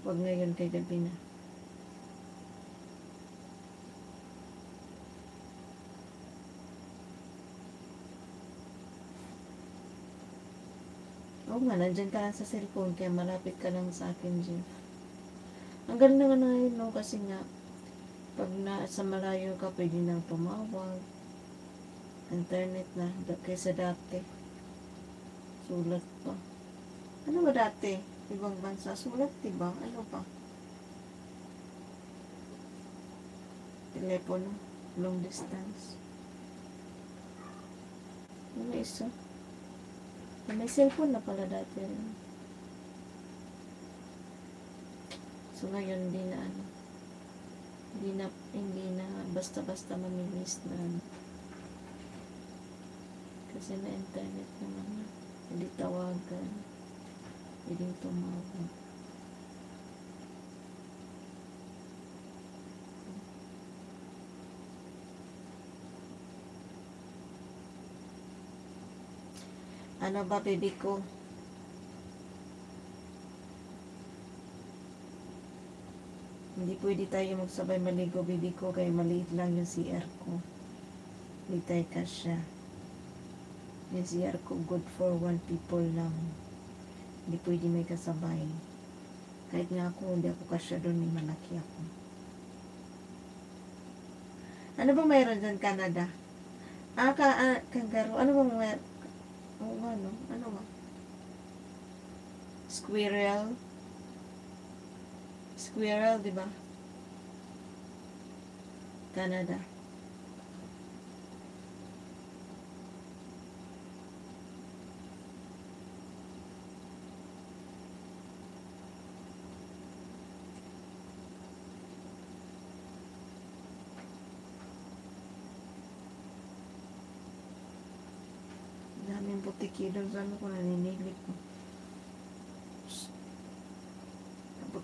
Huwag ngayon kay gabi na. Oo nga, nandyan ka lang sa cellphone, kaya malapit ka lang sa akin, Jeff. Ang ganda nga na ngayon, no? Kasi nga, pag nasa malayo ka, pwede nang tumawag. Internet na, kaysa dati. Sulat pa. Ano ba dati? Ibang bansa, sulat, diba? Ano pa? Telepono, long distance. Ano isa? May cellphone na pala dati. So ngayon, hindi na basta-basta mamilis na kasi na internet naman na. Hindi tawagan. Hindi tumawag. Ano ba, baby ko? Hindi pwede tayo magsabay maligo, baby ko, kaya maliit lang yung CR ko. Hindi tayo kasya. Yung CR ko, good for one people lang. Hindi pwede may kasabay. Kahit nga ako, hindi ako kasya doon, may malaki ako. Ano ba mayroon dyan, Canada? Kangaroo. Ano ba mayroon? Ano ba? Squirrel, di ba? Canada. Daming butiki doon sa ano ko, naninilig ko.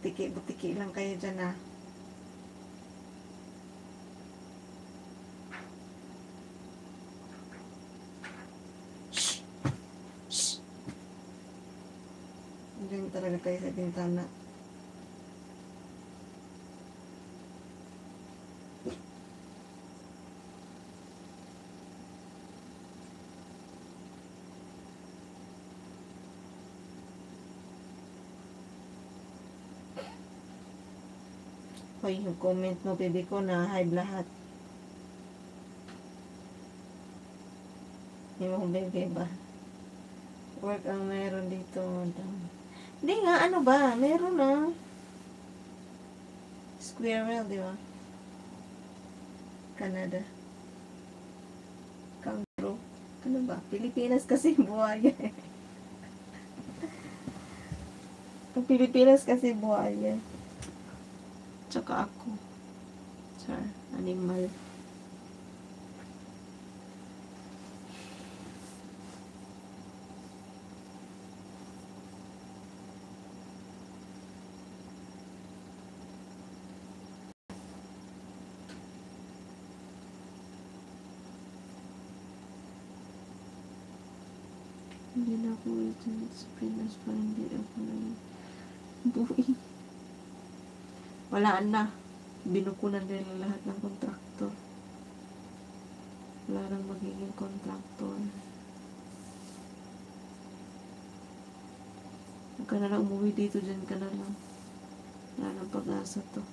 Butiki lang kayo dyan, ah. Shh! Shh! Diyan talaga kayo sa bintana. Hoy, yung comment mo, baby ko, na hide lahat. Hindi mo baby ba? Work ang meron dito, madam. Hindi nga, ano ba? Meron na. Squirrel, di ba? Canada. Kangaroo. Ano ba? Pilipinas kasi buhaya. Ang Pilipinas kasi buhaya. Tsaka ako. Sa animal. Hindi na ako dyan sa Pinas pa, hindi ako na buhay. Wala na. Binukunan nila lahat ng kontraktor. Wala nang magiging kontraktor. Huwag ka na lang umuwi dito, dyan ka na lang. Wala nang pag-asa to.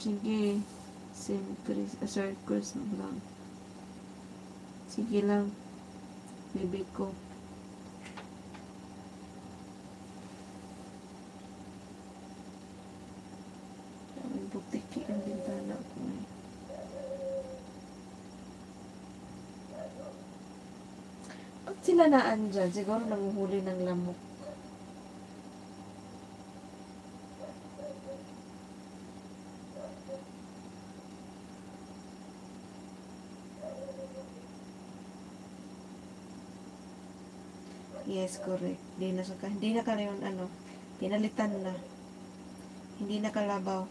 Sige. Assert course na lang. Sige lang. Baby ko. Daming butiki ang bintana ko eh. Ba't sila naandyan? Siguro nanguhuli ng lamok. Yes, correct. Hindi na kalayon, pinalitan na. Hindi na kalabaw.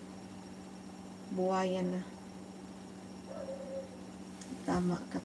Buwayan na. Tama ka.